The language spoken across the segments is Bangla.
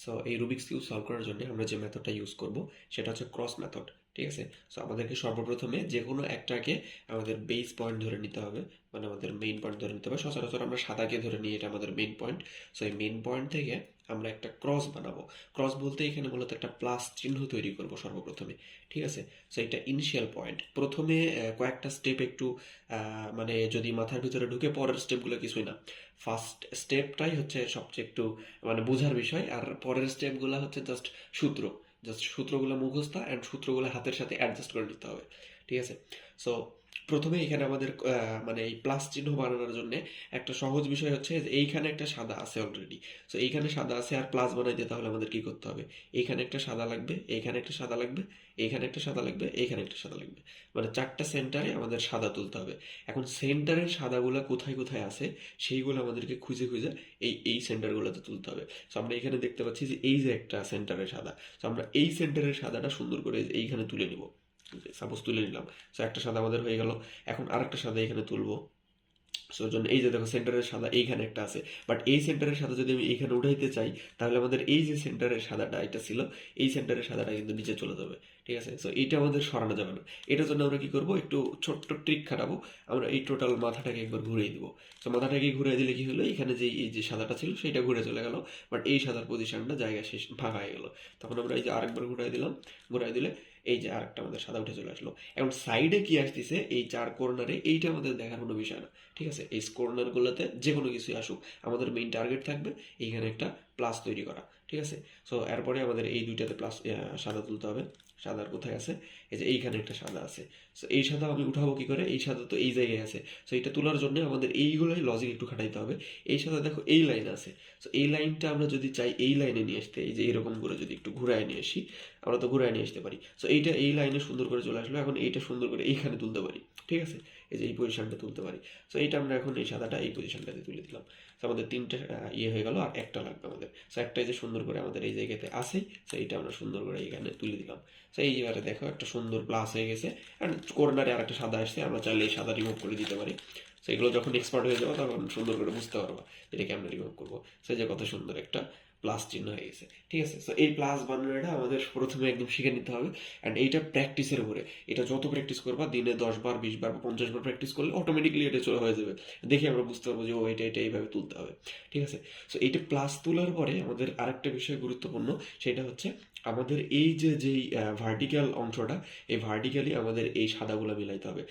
সো এই রুবিক্স কিউব সলভ করার জন্য আমরা যে মেথডটা ইউজ করব সেটা হচ্ছে ক্রস মেথড। ঠিক আছে, সো আমাদেরকে সর্বপ্রথমে যে কোনো একটাকে আমাদের বেস পয়েন্ট ধরে নিতে হবে, মানে আমাদের মেইন পয়েন্ট ধরে নিতে হবে। সচরাচর আমরা সাদাকে ধরে নিই, এটা আমাদের মেইন পয়েন্ট। সো এই মেইন পয়েন্ট থেকে আমরা একটা ক্রস বানাবো। ক্রস বলতে এখানে মূলত একটা প্লাস চিহ্ন তৈরি করব সর্বপ্রথমে। ঠিক আছে, সো এটা ইনিশিয়াল পয়েন্ট। প্রথমে কয়েকটা স্টেপ একটু মানে যদি মাথার ভিতরে ঢুকে, পরের স্টেপগুলো কিছুই না। ফার্স্ট স্টেপটাই হচ্ছে সবচেয়ে একটু মানে বোঝার বিষয়, আর পরের স্টেপগুলো হচ্ছে জাস্ট সূত্রগুলো মুখস্থ অ্যান্ড সূত্রগুলো হাতের সাথে অ্যাডজাস্ট করে নিতে হবে। ঠিক আছে, সো প্রথমে এখানে আমাদের মানে এই প্লাস চিহ্ন বানানোর জন্য একটা সহজ বিষয় হচ্ছে যে এইখানে একটা সাদা আছে অলরেডি। সো এইখানে সাদা আছে আর প্লাস বানাইতে তাহলে আমাদের কি করতে হবে, এইখানে একটা সাদা লাগবে, এইখানে একটা সাদা লাগবে, এইখানে একটা সাদা লাগবে, এইখানে একটা সাদা লাগবে। মানে চারটা সেন্টারে আমাদের সাদা তুলতে হবে। এখন সেন্টারের সাদাগুলো কোথায় কোথায় আছে সেইগুলো আমাদেরকে খুঁজে খুঁজে এই সেন্টারগুলোতে তুলতে হবে। সো আমরা এখানে দেখতে পাচ্ছি যে এই যে একটা সেন্টারের সাদা, সো আমরা এই সেন্টারের সাদাটা সুন্দর করে এইখানে তুলে নিব। সাপোজ তুলে নিলাম। সো একটা সাদা আমাদের হয়ে গেল। এখন আরেকটা সাদা এখানে তুলবো। সো জন্য এই যে দেখো সেন্টারের সাদা এইখানে একটা আছে, বাট এই সেন্টারের সাদা যদি আমি এইখানে উঠাইতে চাই তাহলে আমাদের এই যে সেন্টারের সাদাটা এটা ছিল, এই সেন্টারের সাদাটা কিন্তু নিচে চলে যাবে। ঠিক আছে, সো এইটা আমাদের সরানো যাবে না। এটার জন্য আমরা কি করব, একটু ছোট্ট ট্রিক খাটাবো। আমরা এই টোটাল মাথাটাকে একবার ঘুরিয়ে দিব। তো মাথাটাকে ঘুরিয়ে দিলে কি হলো, এখানে যে এই যে সাদাটা ছিল সেটা ঘুরে চলে গেল, বাট এই সাদার পজিশনটা জায়গা শেষ ফাঁকা হয়ে গেল। তখন আমরা এই যে আরেকবার ঘুরাই দিলাম, ঘুরাই দিলে এই যে আরেকটা আমাদের সাদা উঠে চলে আসলো। এখন সাইডে কি আসতেছে এই চার কর্নারে, এইটা আমাদের দেখার কোনো বিষয় না। ঠিক আছে, এই কর্নারগুলোতে যে কোনো কিছুই আসুক, আমাদের মেইন টার্গেট থাকবে এইখানে একটা প্লাস তৈরি করা। ঠিক আছে, সো এরপরে আমাদের এই দুইটাতে প্লাস সাদা তুলতে হবে। সাদার কোথায় আছে, এই যে এইখানে একটা সাদা আছে। সো এই সাদা আমি উঠাবো কি করে, এই সাদা তো এই জায়গায় আছে। সো এটা তোলার জন্য আমাদের এইগুলোই লজিক একটু খাটাইতে হবে। এই সাদা দেখো এই লাইন আছে। সো এই লাইনটা আমরা যদি চাই এই লাইনে নিয়ে আসতে, এই যে এরকম করে যদি একটু ঘুরায় নিয়ে আসি, আমরা তো ঘুরায় নিয়ে আসতে পারি। সো এইটা এই লাইনে সুন্দর করে চলে আসলো। এখন এইটা সুন্দর করে এইখানে তুলতে পারি। ঠিক আছে, এই যে এই পজিশনটা তুলতে পারি। সো এইটা আমরা এখন এই সাদাটা এই পজিশনটাতে তুলে দিলাম। সো আমাদের তিনটে ইয়ে হয়ে গেল, আর একটা লাগবে আমাদের। সো একটা যে সুন্দর করে আমাদের এই জায়গাতে আসে, সো এইটা আমরা সুন্দর করে এখানে তুলে দিলাম। সো এইবারে দেখো একটা সুন্দর প্লাস হয়ে গেছে। আর কর্নারে আর একটা সাদা আসছে, আমরা চাইলে এই সাদা রিমুভ করে দিতে পারি। সো এগুলো যখন এক্সপার্ট হয়ে যাবো তখন সুন্দর করে বুঝতে পারবো এটাকে আমরা রিমুভ করবো। সো যে কত সুন্দর একটা প্লাস চিহ্ন হয়ে গেছে। ঠিক আছে, সো এই প্লাস বানানোটা আমাদের প্রথমে একদম শিখে নিতে হবে। অ্যান্ড এইটা প্র্যাকটিসের উপরে, এটা যত প্র্যাকটিস করবা, দিনে 10 বার 20 বার বা 50 বার প্র্যাকটিস করলে অটোমেটিকলি এটা চলে হয়ে যাবে। দেখে আমরা বুঝতে পারবো যে ও এটা এইভাবে তুলতে হবে। ঠিক আছে, সো এইটা প্লাস তোলার পরে আমাদের আরেকটা বিষয় গুরুত্বপূর্ণ, সেটা হচ্ছে আমাদের এই যে যেই ভার্টিক্যাল অংশটা, এই ভার্টিক্যালি আমাদের এই সাদাগুলো মিলাইতে হবে।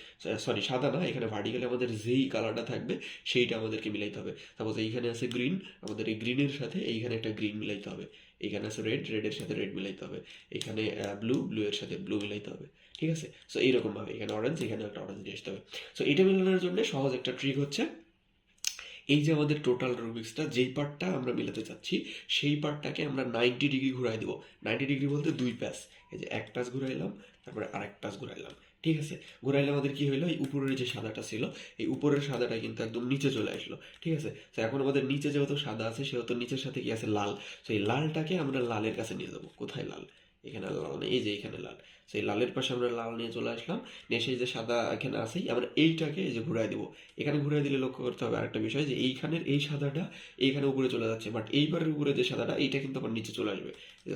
সরি, সাদা না, এখানে ভার্টিক্যালি আমাদের যেই কালারটা থাকবে সেইটা আমাদেরকে মিলাইতে হবে। সাপোজ এইখানে আছে গ্রিন, আমাদের এই গ্রিনের সাথে এইখানে একটা গ্রিন মিলাইতে হবে। এখানে আছে রেড, রেডের সাথে রেড মিলাইতে হবে। এখানে ব্লু, ব্লু এর সাথে ব্লু মিলাইতে হবে। ঠিক আছে, সো এইরকমভাবে এখানে অরেঞ্জ, এখানে একটা অরেঞ্জ নিয়ে আসতে হবে। সো এটা মেলানোর জন্য সহজ একটা ট্রিক হচ্ছে, এই যে আমাদের টোটাল রুবিক্সটা যেই পার্টটা আমরা মিলাতে চাচ্ছি সেই পার্টটাকে আমরা 90 ডিগ্রি ঘুরাই দেবো। 90 ডিগ্রি বলতে দুই প্যাচ। এই যে এক প্যাচ ঘুরাইলাম, তারপরে আরেক প্যাচ ঘুরাইলাম। ঠিক আছে, ঘুরাইলে আমাদের কি হইলো, এই উপরের যে সাদাটা ছিল, এই উপরের সাদাটা কিন্তু একদম নিচে চলে আসলো। ঠিক আছে, তো এখন আমাদের নিচে যেহেতু সাদা আছে সেহেতু নিচের সাথে কি আছে, লাল। তো এই লালটাকে আমরা লালের কাছে নিয়ে যাবো। কোথায় লাল, এখানে লাল নেই, এই যে এখানে লাল। সেই লালের পাশে আমরা লাল নিয়ে চলে আসলাম। নিয়ে সেই যে সাদা এখানে আছেই, আমরা এইটাকে এই যে ঘুরাই দিব। এখানে ঘুরে দিলে লক্ষ্য করতে হবে আরেকটা বিষয়, যে এইখানের এই সাদাটা এইখানে উপরে চলে যাচ্ছে, বাট এইবারের উপরে যে সাদাটা এইটা কিন্তু আবার নিচে চলে আসবে।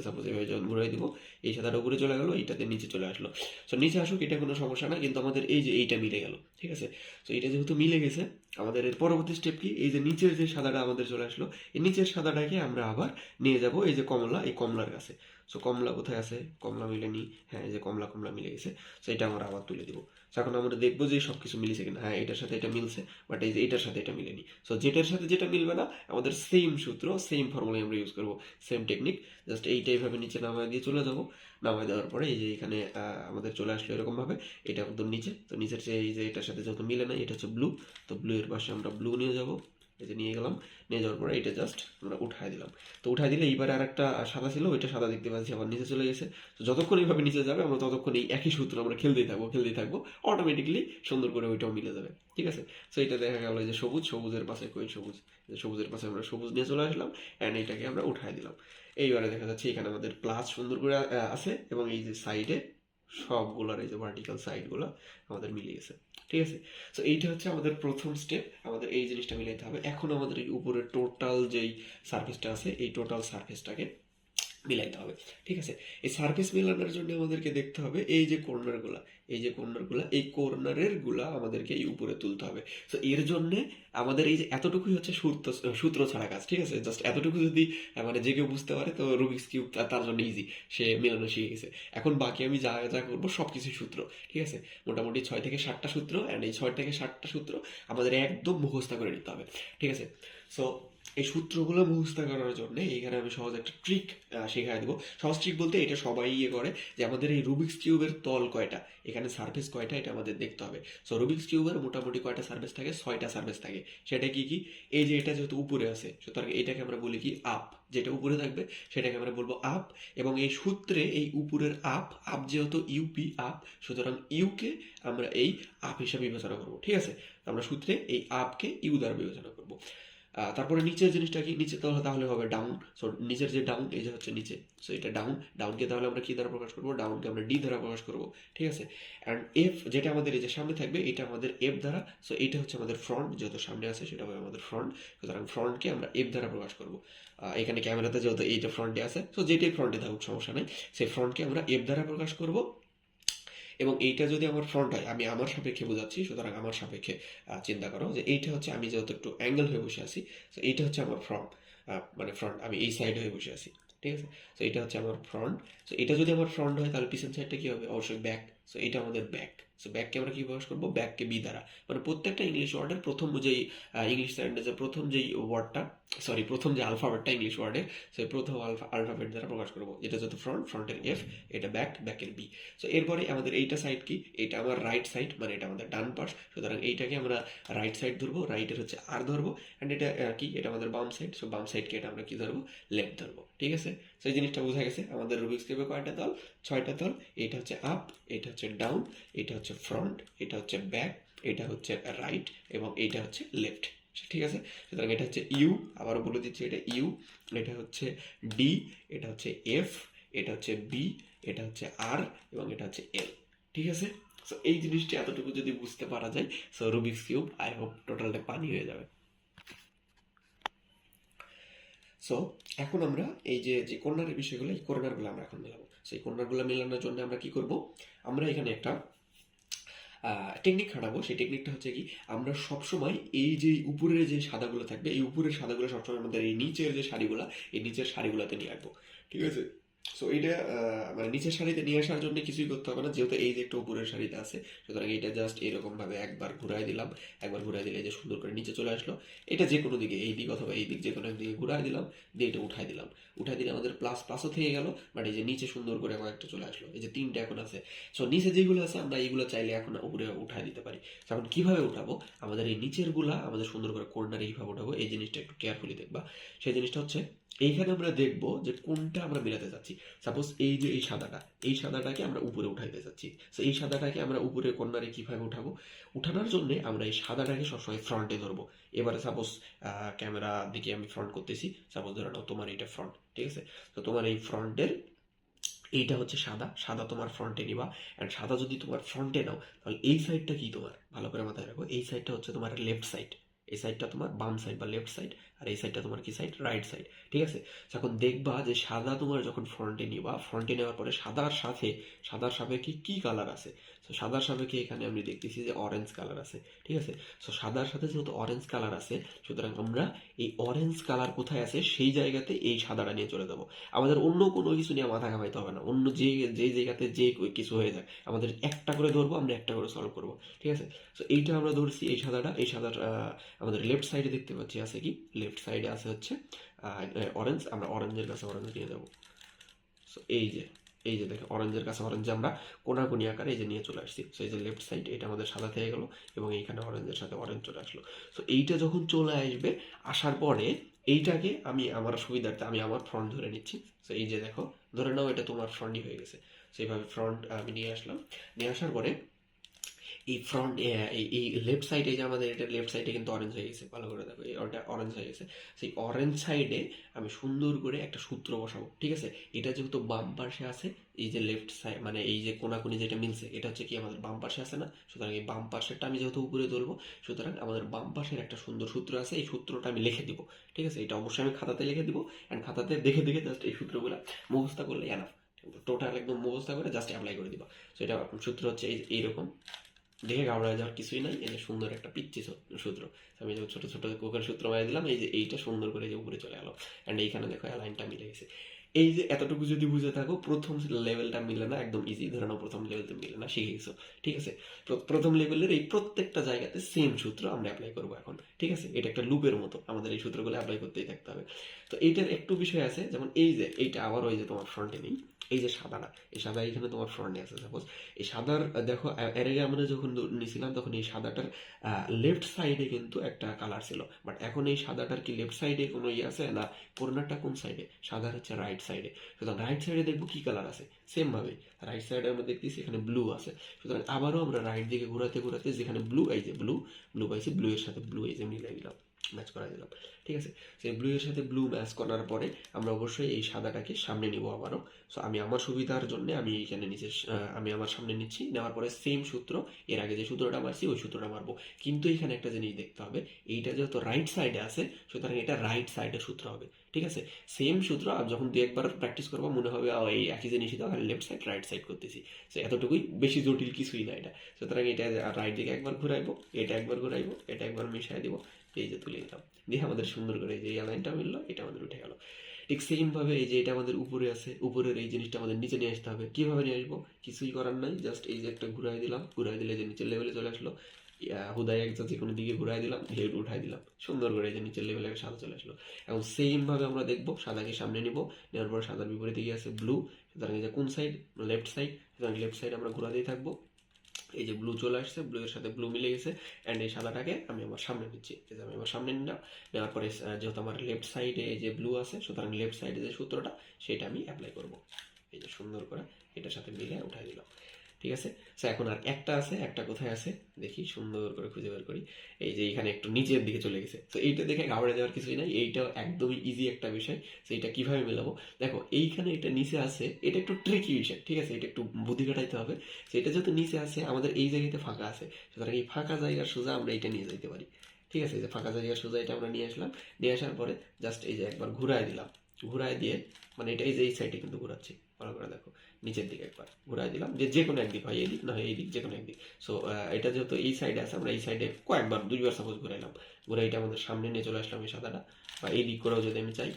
সাপোজ এভাবে যখন ঘুরাই দিব, এই সাদাটা উপরে চলে গেলো, এইটাতে নিচে চলে আসলো। সো নিচে আসুক, এটা কোনো সমস্যা না, কিন্তু আমাদের এই যে এইটা মিলে গেল। ঠিক আছে, সো এইটা যেহেতু মিলে গেছে, আমাদের এর পরবর্তী স্টেপ কি, এই যে নিচের যে সাদাটা আমাদের চলে আসলো, এই নিচের সাদাটাকে আমরা আবার নিয়ে যাব এই যে কমলা, এই কমলার কাছে। সো কমলা কোথায় আছে, কমলা মিলেনি, হ্যাঁ এই যে কমলা, কমলা মিলে গেছে। সো এটা আমরা আবার তুলে দিব। এখন আমরা দেখবো যে সব কিছু মিলেছে কিনা, হ্যাঁ এটার সাথে এটা মিলছে, বাট এই যে এটার সাথে এটা মিলেনি। সো যেটার সাথে যেটা মিলবে না, আমাদের সেম সূত্র, সেম ফর্মুলা আমরা ইউজ করবো, সেম টেকনিক। জাস্ট এইটা এইভাবে নিচে নামায় দিয়ে চলে যাবো। নামায় দেওয়ার পরে এই যে এখানে আমাদের চলে আসলো এরকমভাবে, এটা একদম নিচে। তো নিচের যে এই যে এটার সাথে যেহেতু মিলে না, এটা হচ্ছে ব্লু, তো ব্লু এর পাশে আমরা ব্লু নিয়ে যাবো। এই যে নিয়ে গেলাম, নিয়ে যাওয়ার পরে এটা জাস্ট আমরা উঠাই দিলাম। তো উঠাই দিলে এইবারে আর একটা সাদা ছিল, ওইটা সাদা দেখতে পাচ্ছি আবার নিচে চলে গেছে। তো যতক্ষণ এইভাবে নিচে যাবে আমরা ততক্ষণ এই একই সূত্র আমরা খেলতেই থাকবো, অটোমেটিকলি সুন্দর করে ওইটাও মিলে যাবে। ঠিক আছে, সো এটা দেখা গেল যে সবুজ, সবুজের পাশে কই সবুজ, সবুজের পাশে আমরা সবুজ নিয়ে চলে আসলাম, অ্যান্ড এটাকে আমরা উঠাই দিলাম। এইবারে দেখা যাচ্ছে এখানে আমাদের প্লাস সুন্দর করে আছে, এবং এই যে সাইডে সবগুলার এই যে ভার্টিক্যাল সাইডগুলো আমাদের মিলে গেছে। ঠিক আছে, সো এইটা হচ্ছে আমাদের প্রথম স্টেপ, আমাদের এই জিনিসটা মিলাইতে হবে। এখন আমাদের এই উপরে টোটাল যেই সারফেসটা আছে, এই টোটাল সারফেসটাকে মিলাইতে হবে। ঠিক আছে? এই সারফেস মিলানোর জন্য আমাদেরকে দেখতে হবে এই যে কর্নারগুলা, এই যে কর্নারগুলা, এই কর্নারের গুলা আমাদেরকে এই উপরে তুলতে হবে। তো এর জন্য আমাদের এই যে এতটুকুই হচ্ছে সূত্র ছাড়া কাজ। ঠিক আছে? জাস্ট এতটুকু যদি মানে যে কেউ বুঝতে পারে তো রুবিক্স কিউব তার জন্য ইজি, সে মিলানো শিখে গেছে। এখন বাকি আমি যা যা করবো সব কিছুই সূত্র। ঠিক আছে? মোটামুটি 6 থেকে 7টা সূত্র, অ্যান্ড এই 6 থেকে 7টা সূত্র আমাদের একদম মুখস্থ করে নিতে হবে। ঠিক আছে? সো এই সূত্রগুলো মুখস্থ করার জন্য এইখানে আমি সহজ একটা ট্রিক শেখায় দেবো। সহজ ট্রিক বলতে এটা সবাই ইয়ে করে, যে আমাদের এই রুবিক্স কিউবের তল কয়টা, এখানে সারফেস কয়টা, এটা আমাদের দেখতে হবে। সো রুবিক্স কিউবের মোটামুটি কয়টা সারফেস থাকে, 6টা সারফেস থাকে। সেটা কি কি? এই যে এটা যেহেতু উপরে আছে, সুতরাং এটাকে আমরা বলি কি আপ, যেটা উপরে থাকবে সেটাকে আমরা বলবো আপ। এবং এই সূত্রে এই উপরের আপ, আপ যেহেতু ইউপি আপ, সুতরাং ইউকে আমরা এই আপ হিসাবে বিবেচনা করবো। ঠিক আছে? আমরা সূত্রে এই আপকে ইউ দ্বারা বিবেচনা করবো। তারপরে নিচের জিনিসটা কি, নিচে তাহলে হবে ডাউন। সো নিচের যে ডাউন, এই যে হচ্ছে নিচে, সো এটা ডাউন। ডাউনকে তাহলে আমরা কি দ্বারা প্রকাশ করবো? ডাউনকে আমরা ডি দ্বারা প্রকাশ করবো। ঠিক আছে? অ্যান্ড এফ যেটা আমাদের এই যে সামনে থাকবে, এটা আমাদের এফ দ্বারা। সো এটা হচ্ছে আমাদের ফ্রন্ট, যেহেতু সামনে আছে সেটা হবে আমাদের ফ্রন্ট। সুতরাং ফ্রন্টকে আমরা এফ দ্বারা প্রকাশ করবো। এখানে ক্যামেরাতে যেহেতু এইটা ফ্রন্টে আছে, সো যেটাই ফ্রন্টে থাকুক সমস্যা নেই, সেই ফ্রন্টকে আমরা এফ দ্বারা প্রকাশ করবো। এবং এইটা যদি আমার ফ্রন্ট হয়, আমি আমার সাপেক্ষে বোঝাচ্ছি, সুতরাং আমার সাপেক্ষে চিন্তা করো যে এইটা হচ্ছে, আমি যেহেতু একটু অ্যাঙ্গেল হয়ে বসে আছি, তো এইটা হচ্ছে আমার ফ্রন্ট, মানে ফ্রন্ট, আমি এই সাইড হয়ে বসে আছি। ঠিক আছে? তো এটা হচ্ছে আমার ফ্রন্ট। সো এটা যদি আমার ফ্রন্ট হয় তাহলে পিছন সাইডটা কি হবে? অবশ্যই ব্যাক। সো এটা আমাদের ব্যাক। সো ব্যাককে আমরা কি প্রকাশ করবো? ব্যাককে বি দ্বারা। মানে প্রত্যেকটা ইংলিশ ওয়ার্ডের প্রথম যেই ইংলিশ স্যান্ডেজের প্রথম যেই ওয়ার্ডটা, সরি প্রথম যে আলফাবেটটা ইংলিশ ওয়ার্ডের, সেই প্রথম আলফাবেট দ্বারা প্রকাশ করবো। এটা যেহেতু ফ্রন্ট, ফ্রন্টের এফ, এটা ব্যাক, ব্যাকের বি। সো এরপরে আমাদের এইটা সাইড কি? এটা আমার রাইট সাইড, মানে এটা আমাদের ডান পাশ। সুতরাং এইটাকে আমরা রাইট সাইড ধরবো, রাইটের হচ্ছে আর ধরবো। অ্যান্ড এটা কি? এটা আমাদের বাম সাইড। সো বাম সাইডকে এটা আমরা কি ধরবো? লেফট ধরবো। ঠিক আছে? সো এই জিনিসটা বোঝা গেছে। আমাদের রুবিক্স কিউবে কয়টা তল? 6টা তল। এটা হচ্ছে আপ, এটা হচ্ছে ডাউন, এটা হচ্ছে ফ্রন্ট, এটা হচ্ছে ব্যাক, এটা হচ্ছে রাইট, এবং এইটা হচ্ছে লেফট। ঠিক আছে? সুতরাং এটা হচ্ছে ইউ, আবারও বলে দিচ্ছি, এটা ইউ, এটা হচ্ছে ডি, এটা হচ্ছে এফ, এটা হচ্ছে বি, এটা হচ্ছে আর, এবং এটা হচ্ছে এল। ঠিক আছে? সো এই জিনিসটি এতটুকু যদি বুঝতে পারা যায়, so Rubik's cube I hope টোটালটা পানি হয়ে যাবে। সো এখন আমরা এই যে যে কর্নারের বিষয়গুলো, এই কর্নারগুলো আমরা এখন মেলাবো। সেই কর্নারগুলো মেলানোর জন্য আমরা কি করব? আমরা এখানে একটা টেকনিক খাটাবো। সেই টেকনিকটা হচ্ছে কি, আমরা সবসময় এই যে উপরের যে সাদাগুলো থাকবে, এই উপরের সাদাগুলো সবসময় আমাদের এই নিচের যে শাড়িগুলো, এই নিচের শাড়িগুলোতে নিয়ে আসবো। ঠিক আছে? সো এইটা মানে নিচের শাড়িতে নিয়ে আসার জন্য কিছুই করতে হবে না, যেহেতু এই যে একটা উপরের শাড়িতে আছে। সুতরাং এটা জাস্ট এরকম ভাবে একবার ঘুরাই দিলাম, একবার ঘুরাই দিলে এই যে সুন্দর করে নিচে চলে আসলো। এটা যে কোনো দিকে, এই দিক অথবা এই দিক, যে কোনো দিকে ঘুরাই দিলাম, দিয়ে এটা উঠাই দিলাম। উঠাই দিলে আমাদের প্লাস প্লাসও থেকে গেল, বাট এই যে নিচে সুন্দর করে কয়েকটা চলে আসলো, এই যে 3টা এখন আছে। সো নিচে যেগুলো আছে আমরা এইগুলো চাইলে এখন উপরে উঠাই দিতে পারি। So, এখন কিভাবে উঠাবো? আমাদের এই নিচের গুলা আমাদের সুন্দর করে কর্নারে এইভাবে উঠাবো। এই জিনিসটা একটু কেয়ারফুলি দেখবা। সেই জিনিসটা হচ্ছে, এইখানে আমরা দেখবো যে কোনটা আমরা মেলাতে চাচ্ছি। সাপোজ এই যে এই সাদাটা, এই সাদাটাকে আমরা উপরে উঠাইতে চাচ্ছি। তো এই সাদাটাকে আমরা উপরে কর্নারে কিভাবে উঠাবো? উঠানোর জন্য আমরা এই সাদাটাকে সবসময় ফ্রন্টে ধরবো। এবারে সাপোজ ক্যামেরা দিকে আমি ফ্রন্ট করতেছি, সাপোজ ধরে নাও তোমার এটা ফ্রন্ট। ঠিক আছে? তো তোমার এই ফ্রন্টের এইটা হচ্ছে সাদা, সাদা তোমার ফ্রন্টে নিবা। অ্যান্ড সাদা যদি তোমার ফ্রন্টে নাও, তাহলে এই সাইডটা কি তোমার? ভালো করে মাথায় রাখো, এই সাইডটা হচ্ছে তোমার লেফট সাইড, এই সাইডটা তোমার বাম সাইড বা লেফট সাইড, আর এই সাইডটা তোমার কি সাইড? Right side. ঠিক আছে? এখন দেখবা যে সাদা তোমার যখন ফ্রন্টে নিবা, ফ্রন্টে নেওয়ার পরে সাদার সাথে, সাদার সাপেক্ষে কি কালার আছে? তো সাদার সাপেক্ষে এখানে আমি দেখতেছি যে অরেঞ্জ কালার আছে। ঠিক আছে? সো সাদার সাথে যেহেতু অরেঞ্জ কালার আছে, সুতরাং আমরা এই অরেঞ্জ কালার কোথায় আছে সেই জায়গাতে এই সাদাটা নিয়ে চলে যাবো। আমাদের অন্য কোনো কিছু নিয়ে মাথা ঘামাইতে হবে না। অন্য যে যে জায়গাতে যে কিছু হয়ে যায়, আমাদের একটা করে ধরবো, আমরা একটা করে সলভ করবো। ঠিক আছে? সো এইটা আমরা ধরছি, এই সাদাটা, এই সাদাটা আমাদের লেফট সাইডে দেখতে পাচ্ছি আছে কি? লেফট সাইডে আছে হচ্ছে অরেঞ্জ। আমরা অরেঞ্জের কাছে অরেঞ্জ নিয়ে যাবো। সো এই যে, এই যে দেখো অরেঞ্জের কাছে অরেঞ্জে আমরা কোনাকুনি আকারে এই যে নিয়ে চলে আসছি। সো এই যে লেফট সাইড, এটা আমাদের সাদা থেকে গেল, এবং এইখানে অরেঞ্জের সাথে অরেঞ্জ চলে আসলো। সো এইটা যখন চলে আসবে, আসার পরে এইটাকে আমি আমার সুবিধার্থে আমি আমার ফ্রন্ট ধরে নিচ্ছি। সো এই যে দেখো, ধরে নাও এটা তোমার ফ্রন্টই হয়ে গেছে। সেইভাবে ফ্রন্ট আমি নিয়ে আসলাম। নিয়ে আসার পরে এই ফ্রন্ট এই লেফট সাইডে যে আমাদের এটা লেফট সাইডে কিন্তু অরেঞ্জ হয়ে গেছে, ভালো করে দেখো এটা অরেঞ্জ হয়ে গেছে। সেই অরেঞ্জ সাইডে আমি সুন্দর করে একটা সূত্র বসাবো, ঠিক আছে। এটা যেহেতু বাম পাশে আছে, এই যে লেফট সাইড মানে এই যে কোনাকুনি যেটা মিলছে এটা হচ্ছে কি আমাদের বাম পাশে আছে না, সুতরাং এই বাম পাশেরটা আমি যেহেতু উপরে তুলবো, সুতরাং আমাদের বাম পাশের একটা সুন্দর সূত্র আছে, এই সূত্রটা আমি লিখে দিব, ঠিক আছে। এটা অবশ্যই আমি খাতাতে লিখে দিব, অ্যান্ড খাতাতে দেখে দেখে জাস্ট এই সূত্রগুলো মুখস্থ করলে এনাফ, টোটাল একদম মুখস্থ করে জাস্ট অ্যাপ্লাই করে দিবা। সো এটা সূত্র হচ্ছে এইরকম, দেখে ঘাবড়ে যাওয়ার কিছুই নাই। এই যে সুন্দর একটা পিচ্ছি সূত্র, আমি যে ছোট ছোট কোকের সূত্র মারিয়ে দিলাম, এই যে এইটা সুন্দর করে যে উপরে চলে গেলো, অ্যান্ড এইখানে দেখো লাইনটা মিলে গেছে। এই যে এতটুকু যদি বুঝে থাকো, প্রথম লেভেলটা মিলে না, একদম ইজি, ধরে নাও প্রথম লেভেলটা মিলে না, শিখে গেছো, ঠিক আছে। প্রথম লেভেলের এই প্রত্যেকটা জায়গাতে সেম সূত্র আমরা অ্যাপ্লাই করবো এখন, ঠিক আছে। এটা একটা লুপের মতো, আমাদের এই সূত্রগুলো অ্যাপ্লাই করতেই থাকতে হবে। তো এইটার একটু বিষয় আছে, যেমন এই যে এইটা আবার ওই যে তোমার ফ্রন্টে নেই, এই যে সাদাটা, এই সাদা এইখানে তোমার ফ্রন্টে আছে সাপোজ, এই সাদার দেখো এর আগে আমরা যখন নিয়েছিলাম তখন এই সাদাটার লেফট সাইডে কিন্তু একটা কালার ছিল, বাট এখন এই সাদাটার কি লেফট সাইডে কোনো ইয়ে আছে না, কর্নারটা কোন সাইডে, সাদার হচ্ছে রাইট সাইডে। সুতরাং রাইট সাইডে দেখবো কি কালার আছে, সেম ভাবে রাইট সাইডে আমরা দেখতেছি এখানে ব্লু আছে, সুতরাং আবারও আমরা রাইট দিকে ঘোরাতে ঘোরাতে যেখানে ব্লু, এই যে ব্লু ব্লু পাইছি, ব্লু এর সাথে ব্লু এই যে মিলাই দিলাম, ম্যাচ করা দিলাম, ঠিক আছে। সেই ব্লু এর সাথে ব্লু ম্যাচ করার পরে আমরা অবশ্যই এই সাদাটাকে সামনে নিব আবারও। সো আমি আমার সুবিধার জন্য আমি এইখানে নিচে আমি আমার সামনে নিচ্ছি, নেওয়ার পরে সেম সূত্র, এর আগে যে সূত্রটা মারছি ওই সূত্রটা মারবো। কিন্তু এখানে একটা জিনিস দেখতে হবে, এইটা যেহেতু রাইট সাইডে আছে, সুতরাং এটা রাইট সাইডের সূত্র হবে, ঠিক আছে। সেম সূত্র আর যখন দু একবার প্র্যাকটিস করবো মনে হবে এই একই জিনিসই তো, আর লেফট সাইড রাইট সাইড করতেছি, সো এতটুকুই, বেশি জটিল কিছুই না এটা। সুতরাং এটা রাইট দিকে একবার ঘুরাইবো, এটা একবার ঘুরাইবো, এটা একবার মিশাই দিব, এই যে তুলে দিলাম, দিয়ে আমাদের সুন্দর করে এই যে এই লাইনটা মিললো, এটা আমাদের উঠে গেল। ঠিক সেম ভাবে এই যে এটা আমাদের উপরে আছে, উপরের এই জিনিসটা আমাদের নিচে নিয়ে আসতে হবে। কিভাবে নিয়ে আসবো, কিছুই করার নাই, জাস্ট এই যে একটা ঘুরাই দিলাম, ঘুরাই দিলে যে নিচের লেভেলে চলে আসলো, হুদায় একদম যে কোনো দিকে ঘুরাই দিলাম, হেড উঠাই দিলাম, সুন্দর করে এই যে নিচের লেভেলে সাদা চলে আসলো। এবং সেম ভাবে আমরা দেখবো, সাদাকে সামনে নিব, নেওয়ার পর সাদার বিপরীত দিকে আছে ব্লু, সুতরাং এই যে কোন সাইড, লেফট সাইড, সুতরাং লেফট সাইড আমরা ঘোরাতেই থাকবো। এই যে ব্লু চলে আসছে, ব্লু এর সাথে ব্লু মিলে গেছে, অ্যান্ড এই সাদাটাকে আমি আমার সামনে নিচ্ছি, এই যে আমি আমার সামনে নিলাম, নেওয়ার পরে যেহেতু আমার লেফট সাইডে এই যে ব্লু আছে, সুতরাং লেফট সাইডে যে সূত্রটা সেটা আমি অ্যাপ্লাই করব, এই যে সুন্দর করে এটার সাথে মিলে উঠাই দিলাম, ঠিক আছে। সো এখন আর একটা আছে, একটা কোথায় আছে দেখি, সুন্দর করে খুঁজে বের করি, এই যে এখানে একটু নিচের দিকে চলে গেছে। তো এইটা দেখে ঘাবড়ে যাওয়ার কিছুই নাই, এইটাও একদমই ইজি একটা বিষয়। তো এইটা কিভাবে মেলাবো, দেখো এইখানে এটা নিচে আছে, এটা একটু ট্রিকি বিষয়, ঠিক আছে, এটা একটু বুদ্ধি খাটাইতে হবে। তো এটা যেহেতু নিচে আছে, আমাদের এই জায়গাতে ফাঁকা আছে, সুতরাং এই ফাঁকা জায়গার সোজা আমরা এটা নিয়ে যেতে পারি, ঠিক আছে। এই যে ফাঁকা জায়গার সোজা এটা আমরা নিয়ে আসলাম, নিয়ে আসার পরে জাস্ট এই যে একবার ঘুরাই দিলাম, ঘুরাই দিয়ে মানে এটা এই যে এই সাইডে কিন্তু ঘুরাচ্ছি, ভালো করে দেখো, নিচের দিকে একবার ঘুরাই দিলাম, যে কোনো একদিক হয়, এই দিক না হয় এই দিক, যে কোনো একদিক। সো এটা যেহেতু এই সাইডে আছে, আমরা এই সাইডে কয়েকবার, দুইবার সাপোজ ঘুরাইলাম, ঘুরে এটা আমাদের সামনে নিয়ে চলে আসলাম এই সাদাটা, বা এই দিক করেও যদি আমি চাই,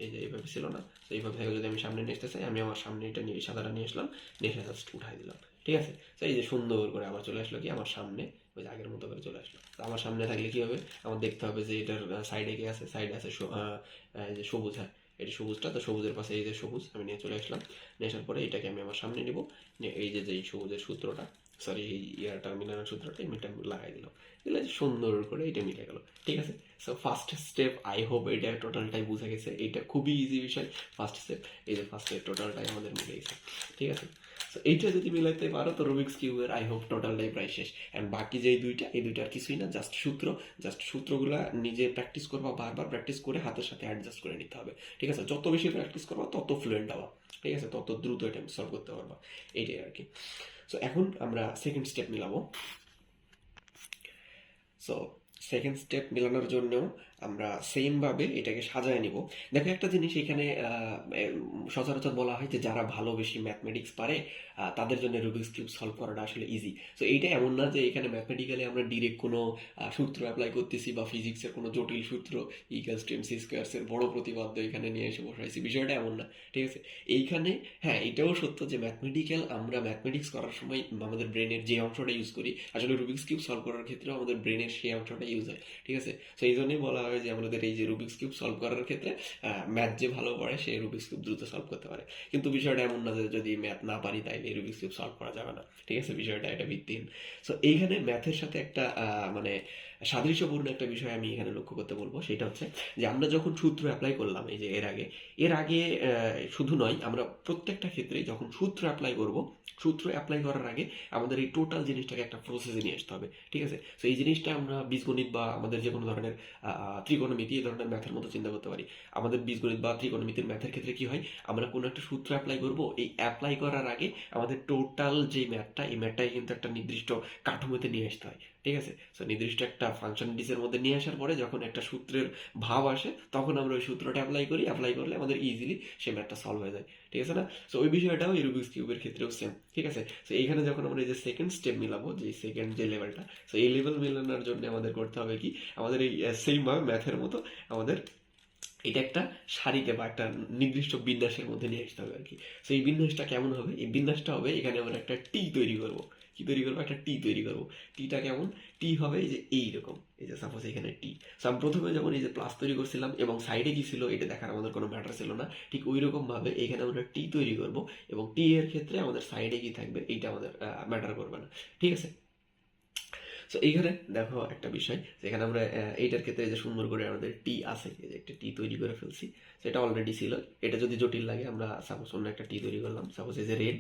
এই যে এইভাবে ছিল না, তো এইভাবে থেকে যদি আমি সামনে নিয়ে আসতে চাই, আমি আমার সামনে এটা নিয়ে সাদাটা নিয়ে আসলাম, নিয়ে এসে জাস্ট উঠাই দিলাম, ঠিক আছে। তো এই যে সুন্দর করে আবার চলে আসলো কি আমার সামনে, ওই যে আগের মতো করে চলে আসলো। তো আমার সামনে থাকলে কি হবে, আমার দেখতে হবে যে এটার সাইডে কি আছে, সাইডে আছে যে সবুজ, হ্যাঁ এটা সবুজটা, তো সবুজের পাশে এই যে সবুজ আমি নিয়ে চলে আসলাম, নিয়ে আসার পরে এটাকে আমি আমার সামনে নিব, নিয়ে এই যে এই সবুজের সূত্রটা, সরি এই ইয়ারটার মিলানোর সূত্রটা এটা লাগাই দিলাম, দিলে সুন্দর করে এটা মিলে গেল, ঠিক আছে। So first step, I hope এটা টোটালটাই বুঝে গেছে, এটা খুবই ইজি বিষয়, ফার্স্ট স্টেপ, এই যে ফার্স্ট স্টেপ টোটালটাই আমাদের মিলে গেছে, ঠিক আছে। তো এইটা যদি মিলাইতে পারো তো রুবিক্স কিউবের আই হোপ টোটালটাই প্রায় শেষ। অ্যান্ড বাকি যে এই দুইটা আর কিছুই না, জাস্ট সূত্র, জাস্ট সূত্রগুলা নিজে প্র্যাকটিস করবা, বারবার প্র্যাকটিস করে হাতের সাথে অ্যাডজাস্ট করে নিতে হবে, ঠিক আছে। যত বেশি প্র্যাকটিস করবা তত ফ্লুয়েন্ট হবা, ঠিক আছে, তত দ্রুত এটা সলভ করতে পারবা, এইটাই আর কি। সো এখন আমরা সেকেন্ড স্টেপ মিলাবো। সো সেকেন্ড স্টেপ মেলানোর জন্য আমরা সেমভাবে এটাকে সাজায় নিব। দেখো একটা জিনিস এখানে সচরাচর বলা হয় যে যারা ভালো বেশি ম্যাথমেটিক্স পারে তাদের জন্য রুবিক্স কিউব সলভ করাটা আসলে ইজি। সো এইটা এমন না যে এখানে ম্যাথমেটিক্যালি আমরা ডিরেক্ট কোনো সূত্র অ্যাপ্লাই করতেছি বা ফিজিক্সের কোনো জটিল সূত্র ইকুয়ালস টু এমসি স্কোয়ারসের বড় প্রতিপাদ্য এখানে নিয়ে এসে বসাইছি, বিষয়টা এমন না, ঠিক আছে। এইখানে হ্যাঁ এটাও সত্য যে ম্যাথমেটিক্যাল আমরা ম্যাথমেটিক্স করার সময় আমাদের ব্রেনের যে অংশটা ইউজ করি, আসলে রুবিক্স কিউব সলভ করার ক্ষেত্রেও আমাদের ব্রেনের সেই অংশটা ইউজ হয়, ঠিক আছে। তো এই জন্যই বলা হয় যে আমাদের এই যে রুবিক্স কিউব সলভ করার ক্ষেত্রে ম্যাথ যে ভালো পারে সে রুবিক্স কিউব দ্রুত সলভ করতে পারে। কিন্তু বিষয়টা এমন না যে যদি ম্যাথ না পারি তাইলে রুবিক্স কিউব সলভ করা যাবে না, ঠিক আছে, বিষয়টা এটা ভিত্তিহীন। সো এইখানে ম্যাথের সাথে একটা মানে সাদৃশ্যপূর্ণ একটা বিষয় আমি এখানে লক্ষ্য করতে বলবো, সেটা হচ্ছে যে আমরা যখন সূত্র অ্যাপ্লাই করলাম এই যে এর আগে শুধু নয়, আমরা প্রত্যেকটা ক্ষেত্রে যখন সূত্র অ্যাপ্লাই করব, সূত্র অ্যাপ্লাই করার আগে আমাদের এই টোটাল জিনিসটাকে একটা প্রসেসে নিয়ে আসতে হবে, ঠিক আছে? তো এই জিনিসটা আমরা বীজগণিত বা আমাদের যে কোনো ধরনের ত্রিকোণমিতি এই ধরনের ম্যাথের মতো চিন্তা করতে পারি। আমাদের বীজগণিত বা ত্রিকোণমিতির ম্যাথের ক্ষেত্রে কি হয়, আমরা কোনো একটা সূত্র অ্যাপ্লাই করব, এই অ্যাপ্লাই করার আগে আমাদের টোটাল যে ম্যাথটা, এই ম্যাথটাকে কিন্তু একটা নির্দিষ্ট কাঠামোতে নিয়ে আসতে হয়, ঠিক আছে? সো নির্দিষ্ট একটা ফাংশন ডিসের মধ্যে নিয়ে আসার পরে যখন একটা সূত্রের ভাব আসে, তখন আমরা ওই সূত্রটা অ্যাপ্লাই করি, অ্যাপ্লাই করলে আমাদের ইজিলি সেই ম্যাথটা সলভ হয়ে যায়, ঠিক আছে না? সো ওই বিষয়টাও এই রুবিক্স কিউবের ক্ষেত্রেও সেম, ঠিক আছে? সো এইখানে যখন আমরা এই যে সেকেন্ড স্টেপ মিলাবো, যে সেকেন্ড যে লেভেলটা, সো এই লেভেল মেলানোর জন্য আমাদের করতে হবে কি, আমাদের এই সেইমভাবে ম্যাথের মতো আমাদের এটা একটা সারিতে বা একটা নির্দিষ্ট বিন্যাসের মধ্যে নিয়ে আসতে হবে আর কি। তো এই বিন্যাসটা কেমন হবে, এই বিন্যাসটা হবে, এখানে আমরা একটা টি তৈরি করব। কি তৈরি করবো? একটা টি তৈরি করব। টিটা কেমন? টি হবে এই যে এইরকম, এই যে সাপোজ এখানে টি। সো আমি প্রথমে যখন এই যে প্লাস তৈরি করছিলাম এবং সাইডে কি ছিল এটা দেখার আমাদের কোনো ম্যাটার ছিল না, ঠিক ওই রকম ভাবে এখানে আমরা টি তৈরি করব, এবং টি এর ক্ষেত্রে আমাদের সাইডে কি থাকবে এইটা আমাদের ম্যাটার করবে না, ঠিক আছে? সো এইখানে দেখো একটা বিষয়, যেখানে আমরা এইটার ক্ষেত্রে যে সুন্দর করে আমাদের টি আছে, এই যে একটা টি তৈরি করে ফেলছি, সেটা অলরেডি ছিল। এটা যদি জটিল লাগে, আমরা সাপোজ অন্য একটা টি তৈরি করলাম, সাপোজ এই যে রেড,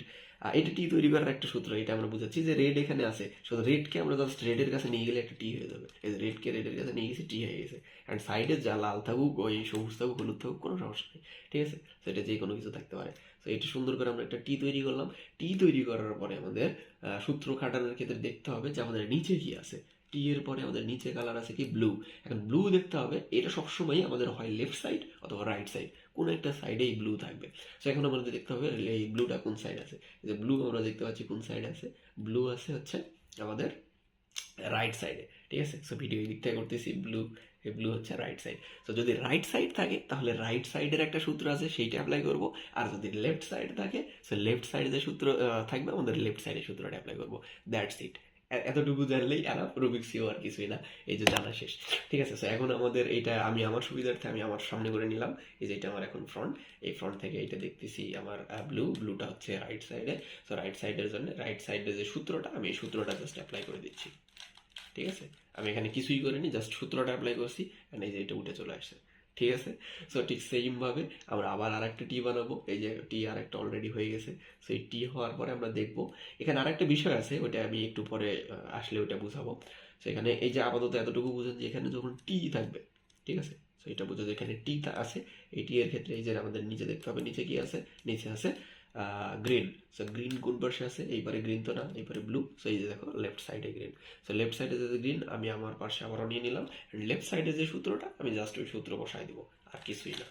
এটা টি তৈরি করার একটা সূত্র, এটা আমরা বুঝাচ্ছি যে রেড এখানে আছে, শুধু রেডকে আমরা জাস্ট রেডের কাছে নিয়ে গেলে একটা টি হয়ে যাবে। এই যে রেডকে রেডের কাছে নিয়ে গেছি, টি হয়ে গেছে। অ্যান্ড সাইডে যা লাল থাকুক, ওই সবুজ থাকুক, হলুদ থাকুক, কোনো সমস্যা নেই, ঠিক আছে? সেটা যে কোনো কিছু থাকতে পারে। তো এটা সুন্দর করে আমরা একটা টি তৈরি করলাম। টি তৈরি করার পরে আমাদের সূত্র খাটানোর ক্ষেত্রে দেখতে হবে যে আমাদের নিচে কি আছে। টি এর পরে আমাদের নিচে কালার আছে কি ব্লু। এখন ব্লু দেখতে হবে, এটা সবসময় আমাদের হয় লেফট সাইড অথবা রাইট সাইড, কোনো একটা সাইডেই ব্লু থাকবে। সো এখন আমাদের দেখতে হবে এই ব্লুটা কোন সাইড আছে। যে ব্লু আমরা দেখতে পাচ্ছি কোন সাইড আছে, ব্লু আছে হচ্ছে আমাদের রাইট সাইডে, ঠিক আছে? সো ভিডিও এই দিক থেকে করতেছি, ব্লু, এই ব্লু হচ্ছে রাইট সাইড। সো যদি রাইট সাইড থাকে তাহলে রাইট সাইডের একটা সূত্র আছে, সেইটা অ্যাপ্লাই করব। আর যদি লেফট সাইড থাকে, সো লেফট সাইডে যে সূত্র থাকবে, আমাদের লেফট সাইডের সূত্রটা অ্যাপ্লাই করবো। That's it. এতটুকু জানলেই এনাফ, রুবিক্স কিউব আর কিছুই না, এই যে জানা শেষ, ঠিক আছে? সো এখন আমাদের এইটা আমি আমার সুবিধার্থে আমি আমার সামনে করে নিলাম। এই যে এটা আমার এখন ফ্রন্ট, এই ফ্রন্ট থেকে এইটা দেখতেছি আমার ব্লুটা হচ্ছে রাইট সাইডে। সো রাইট সাইডের জন্য রাইট সাইডে যে সূত্রটা, আমি এই সূত্রটা জাস্ট অ্যাপ্লাই করে দিচ্ছি, ঠিক আছে? আমি এখানে কিছুই করিনি, জাস্ট সূত্রটা অ্যাপ্লাই করছি, and এই যে এটা উঠে চলে আসছে, ঠিক আছে? সো ঠিক সেম ভাবে আমরা আবার আরেকটা টি বানাবো। এই যে টি আরেকটা অলরেডি হয়ে গেছে। সো এই টি হওয়ার পরে আমরা দেখবো, এখানে আরেকটা বিষয় আছে, ওটা আমি একটু পরে আসলে ওটা বুঝাবো। সো এখানে এই যে আপাতত এতটুকু বুঝেন যে এখানে যখন টি থাকবে, ঠিক আছে? সো এটা বুঝো যে এখানে টি আছে। এই টি এর ক্ষেত্রে এই যে আমাদের নিচে দেখতে হবে, নিচে কি আছে? নিচে আছে গ্রিন। সো গ্রিন কোন পাশে আছে? এইবারে গ্রিন তো না, এইবারে ব্লু। সো এই যে দেখো লেফট সাইডে গ্রিন। সো লেফট সাইডে যে গ্রিন, আমি আমার পাশে আবারও নিয়ে নিলাম। লেফট সাইডে যে সূত্রটা, আমি জাস্ট ওই সূত্র বসাই দিব, আর কিছুই না,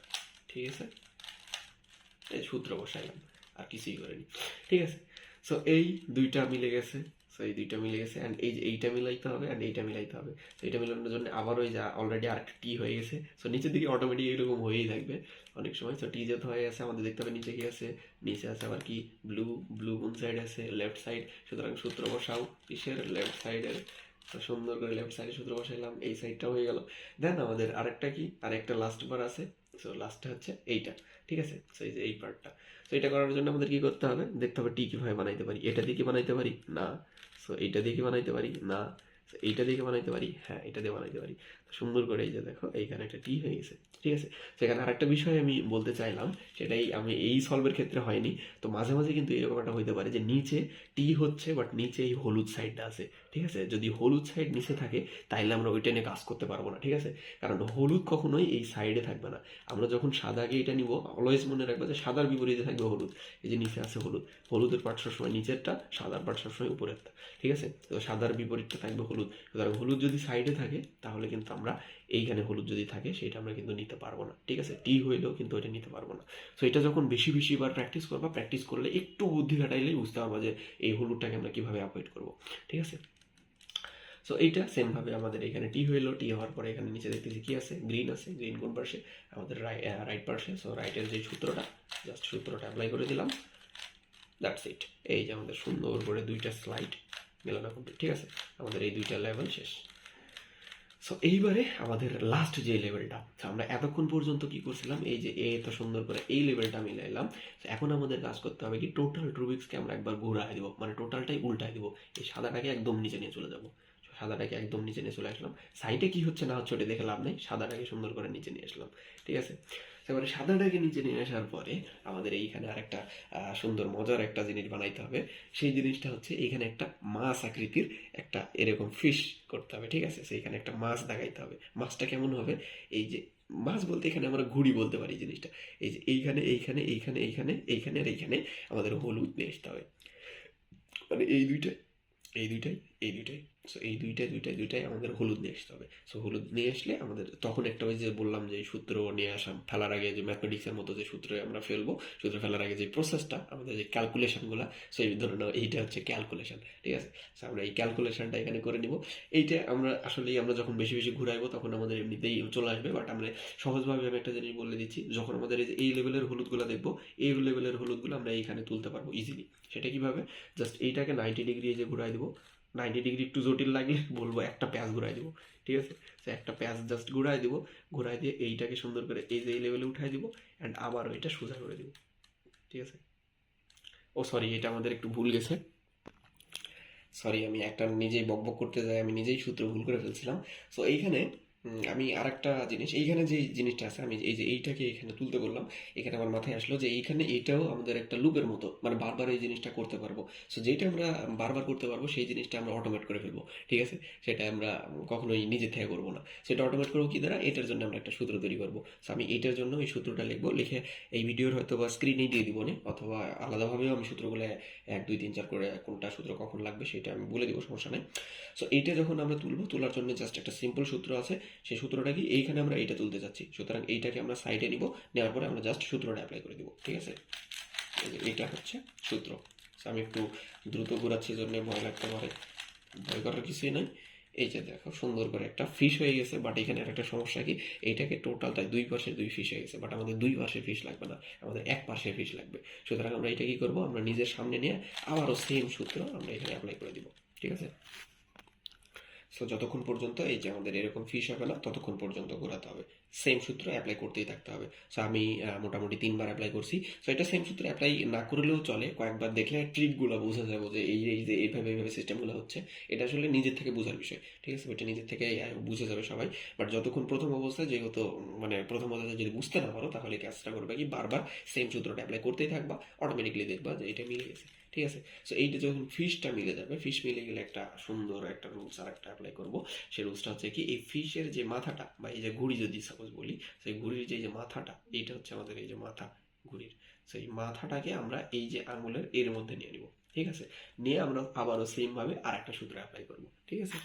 ঠিক আছে? এই সূত্র বসাইলাম, আর কিছুই করিনি, ঠিক আছে? সো এই দুইটা মিলে গেছে। সো এই দুইটা মিলে গেছে, অ্যান্ড এই যে এইটা মিলাইতে হবে, অ্যান্ড এইটা মিলাইতে হবে। তো এটা মিলানোর জন্য আবার ওই যে অলরেডি আরেকটা টি হয়ে গেছে। সো নিচের দিকে অটোমেটিক এরকম হয়েই থাকবে অনেক সময়। সো টি যেহেতু হয়ে গেছে, আমাদের দেখতে হবে নিচে কি আছে। নিচে আছে আবার কি ব্লু। ব্লু কোন সাইড আছে? Left side. সুতরাং সূত্র বসাও কিসের? লেফট সাইডের। তো সুন্দর করে লেফট সাইডে সূত্র বসাইলাম, এই সাইডটা হয়ে গেল। দেন আমাদের আরেকটা কি, আরেকটা লাস্ট বার আছে। সো লাস্টে হচ্ছে এইটা, ঠিক আছে? সো এই যে এই পার্টটা। সো এটা করার জন্য আমাদের কি করতে হবে? দেখতে হবে টি কিভাবে বানাইতে পারি। এটা দিয়ে কি বানাইতে পারি? না। সো এইটা দিয়ে কি বানাইতে পারি? না। সো এইটা দিয়ে কি বানাইতে পারি? হ্যাঁ, এটা দিয়ে বানাইতে পারি। তো সুন্দর করে এই যে দেখো এইখানে একটা টি হয়ে গেছে, ঠিক আছে? সেখানে আরেকটা বিষয় আমি বলতে চাইলাম, সেটাই আমি এই সলভের ক্ষেত্রে হয়নি। তো মাঝে মাঝে কিন্তু এরকম একটা হইতে পারে যে নিচে টি হচ্ছে, বাট নিচে এই হলুদ সাইডটা আছে, ঠিক আছে? যদি হলুদ সাইড নিচে থাকে, তাইলে আমরা ওইটা নিয়ে কাজ করতে পারবো না, ঠিক আছে? কারণ হলুদ কখনোই এই সাইডে থাকবে না। আমরা যখন সাদাকে এটা নিব, অলওয়েজ মনে রাখবো যে সাদার বিপরীতে থাকবে হলুদ। এই যে নিচে আছে হলুদ, হলুদের পার্ট সবসময় নিচেরটা, সাদার পার্ট সবসময় উপরেরটা, ঠিক আছে? তো সাদার বিপরীতটা থাকবে হলুদ। সুতরাং হলুদ যদি সাইডে থাকে, তাহলে কিন্তু আমরা এইখানে হলুদ যদি থাকে, সেটা আমরা কিন্তু নিতে পারবো না, ঠিক আছে? টি হইলেও কিন্তু ওইটা নিতে পারবো না। সো এটা যখন বেশি বেশি বার প্র্যাকটিস করবা, প্র্যাকটিস করলে একটু বুদ্ধি খাটাইলেই বুঝতে পারবো যে এই হলুদটাকে আমরা কিভাবে অ্যাভয়েড করবো, ঠিক আছে? সো এইটা সেমভাবে আমাদের এখানে টি হইলো। টি হওয়ার পরে এখানে নিচে দেখতেছি কি আছে? গ্রিন আছে। গ্রিন কোন পাশে? আমাদের রাইট পাশে। সো রাইটের যে সূত্রটা, জাস্ট সূত্রটা অ্যাপ্লাই করে দিলাম। That's it. এই যে আমাদের সুন্দর করে দুইটা স্লাইড মেলানো কমপ্লিট, ঠিক আছে? আমাদের এই দুইটা লেভেল শেষ। সো এইবারে আমাদের লাস্ট যে লেভেলটা, আমরা এতক্ষণ পর্যন্ত কি করছিলাম? এই যে এ তো সুন্দর করে এই লেভেলটা মিলাইলাম। এখন আমাদের কাজ করতে হবে কি, টোটাল রুবিক্সকে আমরা একবার ঘুরাই দিব, মানে টোটালটাই উল্টাই দিব। এই সাদাটাকে একদম নিচে নিয়ে চলে যাব। সাদাটাকে একদম নিচে নিয়ে চলে আসলাম। সাইডে কি হচ্ছে না হচ্ছে ওটা দেখে লাভ নেই, সাদাটাকে সুন্দর করে নিচে নিয়ে আসলাম, ঠিক আছে। এবারে সাদাটাকে নিচে নিয়ে আসার পরে আমাদের এইখানে আরেকটা সুন্দর মজার একটা জিনিস বানাইতে হবে। সেই জিনিসটা হচ্ছে এইখানে একটা মাছ আকৃতির একটা এরকম ফিশ করতে হবে, ঠিক আছে। সেইখানে একটা মাছ দেখাইতে হবে। মাছটা কেমন হবে? এই যে মাছ বলতে এখানে আমরা ঘুড়ি বলতে পারি জিনিসটা। এই যে এইখানে এইখানে এইখানে এইখানে এইখানে আর এইখানে আমাদের হলুদ নিয়ে আসতে হবে। মানে এই দুইটাই, এই দুইটাই, এই দুইটাই। সো এই দুইটাই দুইটাই দুইটাই আমাদের হলুদ নিয়ে আসতে হবে। সো হলুদ নিয়ে আসলে আমাদের তখন একটা ওই যে বললাম যে এই সূত্র নিয়ে আসা ফেলার আগে যে ম্যাথমেটিক্সের মতো যে সূত্রে আমরা ফেলবো, সূত্র ফেলার আগে যে প্রসেসটা আমাদের যে ক্যালকুলেশনগুলো, সো এই ধরে নাও এইটা হচ্ছে ক্যালকুলেশন, ঠিক আছে। সো আমরা এই ক্যালকুলেশনটা এখানে করে নিব। এইটা আমরা আসলেই আমরা যখন বেশি বেশি ঘুরাইবো তখন আমাদের এমনিতেই চলে আসবে, বাট আমরা সহজভাবে আমি একটা জিনিস বলে দিচ্ছি, যখন আমাদের এই যে এই লেভেলের হলুদগুলো দেখবো, এই লেভেলের হলুদগুলো আমরা এইখানে তুলতে পারবো ইজিলি। সেটা কিভাবে? জাস্ট এইটাকে 90 ডিগ্রি এই যে ঘুরাই দেবো। 90 ডিগ্রি একটু জটিল লাগলে বলবো একটা প্যাঁচ ঘুরাই দিব, ঠিক আছে। তো একটা প্যাঁচ জাস্ট ঘুরাই দিব, ঘুরাই দিয়ে এইটাকে সুন্দর করে এই যে এই লেভেলে উঠাই দিব, অ্যান্ড আবারও এটা সোজা করে দিব, ঠিক আছে। ও সরি, এটা আমাদের একটু ভুল গেছে, সরি, আমি একটা নিজেই বকবক করতে যাই আমি নিজেই সূত্র ভুল করে ফেলছিলাম। সো এইখানে আমি আর একটা জিনিস, এইখানে যে জিনিসটা আছে, আমি এই যে এইটাকে এখানে তুলতে বললাম, এখানে আমার মাথায় আসলো যে এইখানে এইটাও আমাদের একটা লুপের মতো, মানে বারবার এই জিনিসটা করতে পারবো। সো যেটা আমরা বারবার করতে পারবো সেই জিনিসটা আমরা অটোমেট করে ফেলবো, ঠিক আছে। সেটা আমরা কখনোই নিজে থেকে করবো না। সেটা অটোমেট করবো কি দ্বারা? এটার জন্য আমরা একটা সূত্র তৈরি করবো। সো আমি এইটার জন্য এই সূত্রটা লিখবো, লিখে এই ভিডিওর হয়তো বা স্ক্রিনেই দিয়ে দিব না, অথবা আলাদাভাবেও আমি সূত্রগুলো 1 2 3 4 করে কোনটা সূত্র কখন লাগবে সেটা আমি বলে দিব, সমস্যা নেই। সো এইটা যখন আমরা তুলবো, তোলার জন্য জাস্ট একটা সিম্পল সূত্র আছে। সেই সূত্রটা কি? এইখানে আমরা এইটা তুলতে চাচ্ছি, সুতরাং এইটাকে আমরা সাইডে নিব, নেওয়ার পরে আমরা জাস্ট সূত্রটা অ্যাপ্লাই করে দিব, ঠিক আছে। এইটা হচ্ছে সূত্র। সো আমি একটু দ্রুত ঘোরাচ্ছি জন্য ভয় লাগতে পারে, ভয় করার কিছুই নাই। এই যে দেখো সুন্দর করে একটা ফিশ হয়ে গেছে, বাট এখানে আর একটা সমস্যা কি, এইটাকে টোটালটাই দুই পাশে দুই ফিশ হয়ে গেছে, বাট আমাদের দুই পাশে ফিশ লাগবে না, আমাদের এক পাশে ফিশ লাগবে। সুতরাং আমরা এটা কি করবো, আমরা নিজের সামনে নিয়ে আবারও সেম সূত্র আমরা এখানে অ্যাপ্লাই করে দিব, ঠিক আছে। সো যতক্ষণ পর্যন্ত এই যে আমাদের এরকম ফিশ হবে না ততক্ষণ পর্যন্ত ঘোরাতে হবে, সেম সূত্র অ্যাপ্লাই করতেই থাকতে হবে। সো আমি মোটামুটি 3 বার অ্যাপ্লাই করছি। সো এটা সেম সূত্র অ্যাপ্লাই না করলেও চলে, কয়েকবার দেখলে ট্রিকগুলো বোঝা যাবে যে এই যে এইভাবে এইভাবে সিস্টেমগুলো হচ্ছে। এটা আসলে নিজের থেকে বোঝার বিষয়, ঠিক আছে। এটা নিজের থেকে বুঝে যাবে সবাই। বাট যতক্ষণ প্রথম অবস্থায়, যেহেতু মানে প্রথম অবস্থায় যদি বুঝতে না পারো, তাহলে কাজটা করবে কি, বারবার সেম সূত্রটা অ্যাপ্লাই করতেই থাকবা, অটোমেটিকলি দেখবা যে এটা মিলে গেছে, ঠিক আছে। সো এইটা যখন ফিশটা মিলে যাবে, ফিশ মিলে গেলে একটা সুন্দর একটা রুলস আর একটা অ্যাপ্লাই করবো। সেই রুলসটা হচ্ছে কি, এই ফিশের যে মাথাটা বা এই যে ঘুড়ি যদি সাপোজ বলি, সেই ঘুড়ির যে মাথাটা, এইটা হচ্ছে আমাদের এই যে মাথা ঘুড়ির। সেই মাথাটাকে আমরা এই যে আঙুলের এর মধ্যে নিয়ে নিব, ঠিক আছে। নিয়ে আমরা আবারও সেম ভাবে আর একটা সূত্র অ্যাপ্লাই করবো, ঠিক আছে।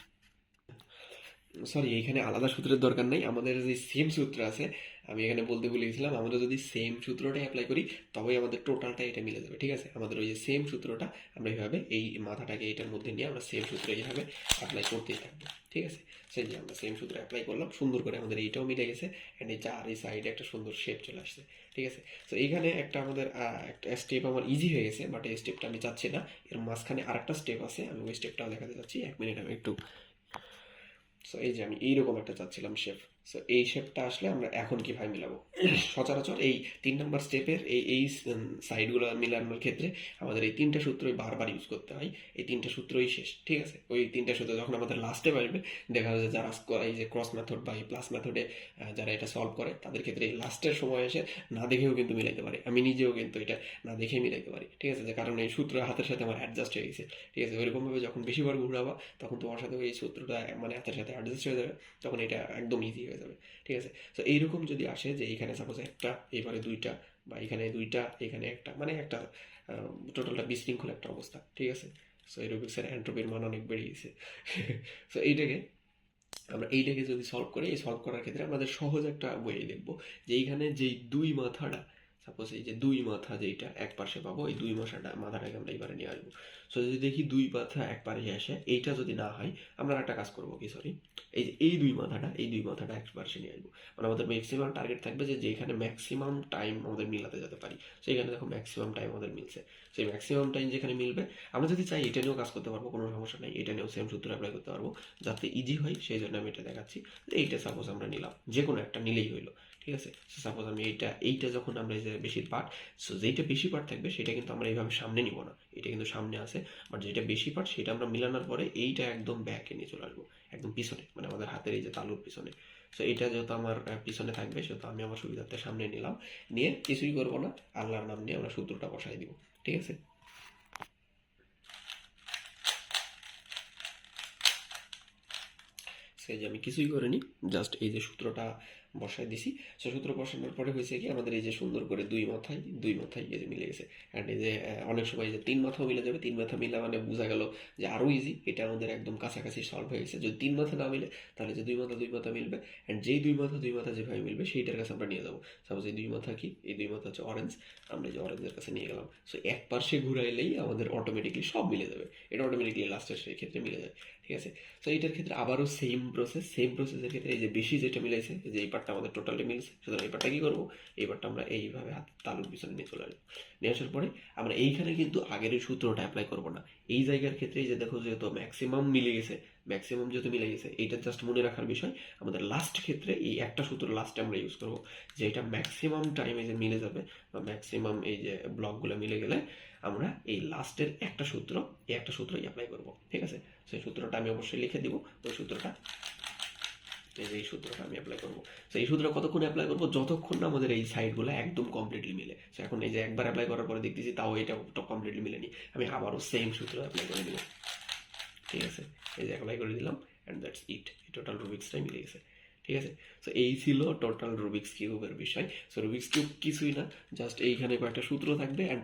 সরি, এইখানে আলাদা সূত্রের দরকার নেই, আমাদের যে সেম সূত্র আছে, আমি এখানে বলতে ভুলে গেছিলাম, আমরা যদি সেম সূত্রটা অ্যাপ্লাই করি তবেই আমাদের টোটালটা এটা মিলে যাবে, ঠিক আছে। আমাদের ওই যে সেম সূত্রটা আমরা এইভাবে এই মাথাটাকে এটার মধ্যে নিয়ে আমরা সেম সূত্র এইভাবে অ্যাপ্লাই করতেই থাকবো, ঠিক আছে। সেই যে আমরা সেম সূত্র অ্যাপ্লাই করলাম, সুন্দর করে আমাদের এইটাও মিলে গেছে, অ্যান্ড এই চার এই সাইডে একটা সুন্দর শেপ চলে আসছে, ঠিক আছে। তো এইখানে একটা আমাদের একটা স্টেপ আমার ইজি হয়ে গেছে, বাট এই স্টেপটা আমি চাচ্ছি না, এর মাঝখানে আরেকটা স্টেপ আছে, আমি ওই স্টেপটাও দেখাতে চাচ্ছি। 1 মিনিট, আমি একটু, সো এই যে আমি এইরকম একটা চাচ্ছিলাম শেপ। সো এই শেপটা আসলে আমরা এখন কিভাবে মিলাবো? সচরাচর এই 3 নম্বর স্টেপের এই সাইডগুলো মিলানোর ক্ষেত্রে আমাদের এই 3টা সূত্রই বারবার ইউজ করতে হয়। এই 3টা সূত্রই শেষ, ঠিক আছে। ওই 3টা সূত্র যখন আমাদের লাস্টে আসবে, দেখা যাচ্ছে যারা এই যে ক্রস মেথড বা এই প্লাস মেথডে যারা এটা সলভ করে, তাদের ক্ষেত্রে এই লাস্টের সময় এসে না দেখেও কিন্তু মিলাইতে পারে। আমি নিজেও কিন্তু এটা না দেখেই মিলাইতে পারি, ঠিক আছে। যে কারণ এই সূত্র হাতের সাথে আমার অ্যাডজাস্ট হয়ে গেছে, ঠিক আছে। ওইরকমভাবে যখন বেশিবার ঘুরাবা, তখন তোমার সাথে ওই সূত্রটা মানে হাতের সাথে অ্যাডজাস্ট হয়ে যাবে, তখন এটা একদম ইজি হয়ে যাবে, ঠিক আছে। তো এইরকম যদি আসে যে এইখানে সাপোজ একটা, এবারে দুইটা, বা এখানে দুইটা, এখানে একটা, মানে একটা টোটালটা বিশৃঙ্খল একটা অবস্থা, ঠিক আছে। সো এই রুবিক্সের এন্ট্রপির মান অনেক বেড়ে গেছে। সো এইটাকে যদি সলভ করি, এই সলভ করার ক্ষেত্রে আমাদের সহজ একটা ওয়ে দেখবো, যে এইখানে যেই দুই মাথাটা, সাপোজ এই যে দুই মাথা যেইটা এক পাশে পাবো, এই দুই মাথাটাকে আমরা এবারে নিয়ে আসবো। সো যদি দেখি দুই মাথা এক পাশে আসে, এইটা যদি না হয়, আমরা একটা কাজ করবো কি, সরি, এই যে এই দুই মাথাটা এক পাশে নিয়ে আসবো। মানে আমাদের ম্যাক্সিমাম টার্গেট থাকবে যে যেখানে ম্যাক্সিমাম টাইম আমাদের মিলাতে যেতে পারি, সেইখানে দেখো ম্যাক্সিমাম টাইম আমাদের মিলছে। সেই ম্যাক্সিমাম টাইম যেখানে মিলবে, আমরা যদি চাই এটা নিয়েও কাজ করতে পারবো, কোনো সমস্যা নেই, এটা নিয়েও সেম সূত্র অ্যাপ্লাই করতে পারবো, যাতে ইজি হয় সেই জন্য আমি এটা দেখাচ্ছি। এইটা সাপোজ আমরা নিলাম, যে কোনো একটা নিলেই হইলো, ঠিক আছে। সাপোজ আমি এইটা যখন আমরা এই যে বেশির পার্ট, সো যেইটা বেশি পার্ট থাকবে সেটা কিন্তু আমরা এইভাবে সামনে নিব না, এটা কিন্তু সামনে আছে, বাট যেটা বেশি পার্ট সেটা আমরা মিলানোর পরে এইটা একদম ব্যাকে নিয়ে চলে আসবো, একদম পিছনে, মানে আমাদের হাতের এই যে তালুর পিছনে। সো এটা যেহেতু আমার পিছনে থাকবে সেহেতু আমি আমার সুবিধার্থে সামনে নিলাম, নিয়ে কিছুই করবো না, আল্লাহর নাম নিয়ে আমরা সূত্রটা বসাই দিব। ঠিক আছে। সেই যে আমি কিছুই করিনি, জাস্ট এই যে সূত্রটা বসাই দিছি। সো সূত্র বসানোর পরে হয়েছে কি আমাদের এই যে সুন্দর করে দুই মাথায় এই যে মিলে গেছে। অ্যান্ড এই যে অনেক সময় এই যে তিন মাথাও মিলে যাবে, তিন মাথা মিলা মানে বোঝা গেল যে আরও ইজি, এটা আমাদের একদম কাছাকাছি সলভ হয়ে গেছে। যদি তিন মাথা না মিলে তাহলে যে দুই মাথা মিলবে, অ্যান্ড যেই দুই মাথা যেভাবে মিলবে সেইটার কাছে আমরা নিয়ে যাবো। সাপোজ এই দুই মাথা কি, এই দুই মাথা হচ্ছে অরেঞ্জ, আমরা এই যে অরেঞ্জের কাছে নিয়ে গেলাম। সো এক পার্শ্বে ঘুরাইলেই আমাদের অটোমেটিকলি সব মিলে যাবে, এটা অটোমেটিকলি লাস্টের সেই ক্ষেত্রে মিলে যায়। ঠিক আছে। তো এইটার ক্ষেত্রে আবারও সেম প্রসেসের ক্ষেত্রে এই যে বেশি যেটা মিলাইছে, যে এই পার্টটা আমাদের টোটালি মিলছে, সুতরাং এই পার্টটা কী করবো, এই পার্টটা আমরা এইভাবে হাত তালুর পিছনে নিয়ে চলে আসবো। নিয়ে আসার পরে আমরা এইখানে কিন্তু আগের ওই সূত্রটা অ্যাপ্লাই করবো না, এই জায়গার ক্ষেত্রে এই যে দেখো যেহেতু ম্যাক্সিমাম মিলে গেছে, ম্যাক্সিমাম যেহেতু মিলে গেছে, এইটা জাস্ট মনে রাখার বিষয়, আমাদের লাস্ট ক্ষেত্রে এই একটা সূত্র লাস্টে আমরা ইউজ করবো, যে এটা ম্যাক্সিমাম টাইমে যে মিলে যাবে, বা ম্যাক্সিমাম এই যে ব্লকগুলো মিলে গেলে আমরা এই লাস্টের একটা সূত্র, এই একটা সূত্রই অ্যাপ্লাই করবো। ঠিক আছে। সেই সূত্রটা আমি অবশ্যই লিখে দিব, ওই সূত্রটা, এই সূত্রটা আমি অ্যাপ্লাই করবো। তো এই সূত্রটা কতক্ষণ অ্যাপ্লাই করবো, যতক্ষণ না আমাদের এই সাইডগুলো একদম কমপ্লিটলি মিলে। তো এখন এই যে একবার অ্যাপ্লাই করার পরে দেখতেছি তাও এটা কমপ্লিটলি মিলেনি, আমি আবারও সেম সূত্র অ্যাপ্লাই করে দিব। ঠিক আছে। এই যে অ্যাপ্লাই করে দিলাম, অ্যান্ড দ্যাটস ইট, টোটাল রুবিক্সটাই মিলে গেছে। ঠিক আছে। সো এই ছিল টোটাল রুবিক্স কিউবের বিষয়। সো রুবিক্স কিউব কিছুই না, জাস্ট এইখানে কয়েকটা সূত্র থাকবে, অ্যান্ড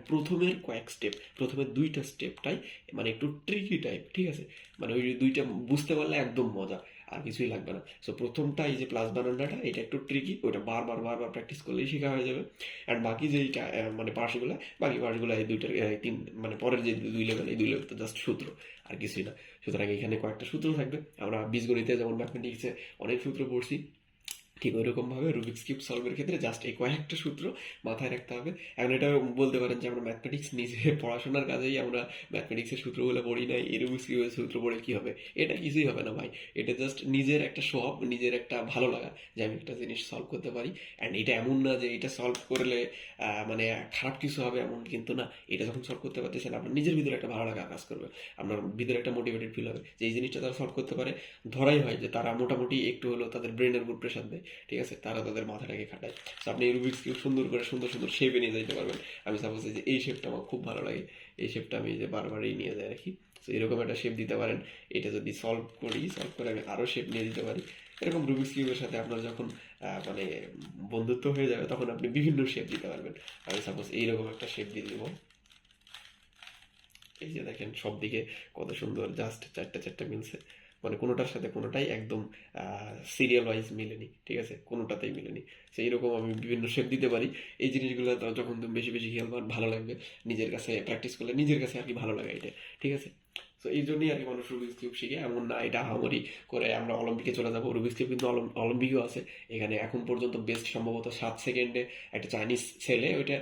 প্রথমের দুইটা স্টেপটাই মানে একটু ট্রিকি টাইপ। ঠিক আছে। মানে ওই দুইটা বুঝতে পারলে একদম মজা, আর কিছুই লাগবে না। সো প্রথমটা এই যে প্লাস বানানোটা, এটা একটু ট্রিকি, ওটা বারবার প্র্যাকটিস করলেই শেখা হয়ে যাবে। অ্যান্ড বাকি যেইটা মানে বাকি পার্টগুলো এই দুইটার তিন মানে পরের যে দুই লেভেল, এই দুই লেভেল তো জাস্ট সূত্র, আর কিছুই না। সুতরাং এখানে কয়েকটা সূত্র থাকবে, আমরা বীজগণিতে যেমন ম্যাথমেটিক্সে অনেক সূত্র পড়ছি, ঠিক ওইরকমভাবে রুবিক্স কিউব সলভের ক্ষেত্রে জাস্ট এই কয়েকটা সূত্র মাথায় রাখতে হবে। এখন এটা বলতে পারেন যে আমরা ম্যাথমেটিক্স নিজে পড়াশোনার কাজেই আমরা ম্যাথমেটিক্সের সূত্রগুলো পড়ি নাই, এই রুবিক্স কিউবের সূত্র পড়ে কী হবে, এটা কিছুই হবে না ভাই। এটা জাস্ট নিজের একটা শখ, নিজের একটা ভালো লাগা যে আমি একটা জিনিস সলভ করতে পারি। অ্যান্ড এটা এমন না যে এটা সলভ করলে মানে খারাপ কিছু হবে, এমন কিন্তু না। এটা যখন সলভ করতে পারতেছেন আপনার নিজের ভিতরে একটা ভালো লাগা কাজ করবে, আপনার ভিতরে একটা মোটিভেটেড ফিল হবে যে এই জিনিসটা তারা সলভ করতে পারে। ধরাই হয় যে তারা মোটামুটি একটু হলেও তাদের ব্রেনের উপর প্রেশার দেয়। ঠিক আছে। তারা তাদের মাথাটাকে খাটায়। তো আপনি রুবিক্স কিউব সুন্দর করে সুন্দর সুন্দর শেপে নিয়ে যেতে পারবেন। আমি সাপোজ যে এই শেপটা আমার খুব ভালো লাগে, এই শেপটা আমি যে বারবারই নিয়ে যাই রাখি। তো এরকম একটা শেপ দিতে পারেন। এটা যদি সলভ করে আমি আরও শেপ নিয়ে দিতে পারি। এরকম রুবিক্স কিউবের সাথে আপনার যখন মানে বন্ধুত্ব হয়ে যাবে, তখন আপনি বিভিন্ন শেপ দিতে পারবেন। আমি সাপোজ এইরকম একটা শেপ দিয়ে দিব। এই যে দেখেন সব দিকে কত সুন্দর, জাস্ট চারটা চারটা মিলছে, মানে কোনোটার সাথে কোনোটাই একদম সিরিয়াল ওয়াইজ মিলেনি। ঠিক আছে। কোনোটাতেই মিলেনি। তো এইরকম আমি বিভিন্ন শেপ দিতে পারি। এই জিনিসগুলো যখন তুমি বেশি বেশি খেলবার ভালো লাগবে, নিজের কাছে প্র্যাকটিস করলে নিজের কাছে আর কি ভালো লাগে এটা। ঠিক আছে। তো এই জন্যই আর কি মানুষ রুবিক্স কিউব শিখে, এমন না এটা আহামরি করে আমরা অলিম্পিকে চলে যাবো। রুবিক্স কিউব কিন্তু অলিম্পিকও আছে। এখানে এখন পর্যন্ত বেস্ট সম্ভবত 7 সেকেন্ডে একটা চাইনিজ ছেলে, ওইটা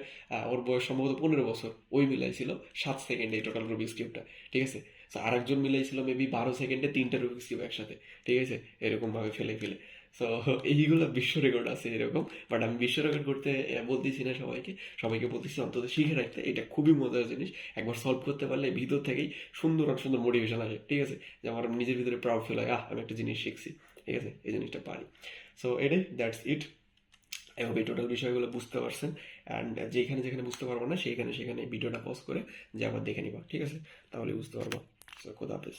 ওর বয়স সম্ভবত 15 বছর, ওই মিলাইছিল 7 সেকেন্ডে টোটাল রুবিক্স কিউবটা। ঠিক আছে। তো আরেকজন মিলাইছিল মেবি 12 সেকেন্ডে 3টা রুবিক্স কিউব একসাথে। ঠিক আছে। এরকমভাবে ফেলে সো এইগুলো বিশ্ব রেকর্ড আছে এরকম। বাট আমি বিশ্ব রেকর্ড করতে বলতেছি না সবাইকে বলতেছি অন্তত শিখে রাখতে, এটা খুবই মজার জিনিস। একবার সলভ করতে পারলে ভিতর থেকেই সুন্দর আর সুন্দর মোটিভেশন আসে। ঠিক আছে। যে আমার নিজের ভিতরে প্রাউড ফিল হয়, আমি একটা জিনিস শিখছি। ঠিক আছে। এই জিনিসটা পারি। সো এটাই, দ্যাটস ইট। এভাবে টোটাল বিষয়গুলো বুঝতে পারছেন। অ্যান্ড যেখানে যেখানে বুঝতে পারবো না সেইখানে সেখানে ভিডিওটা পজ করে যে আবার দেখে নিবা। ঠিক আছে। তাহলে বুঝতে পারবো। সো খোদা হাফেজ।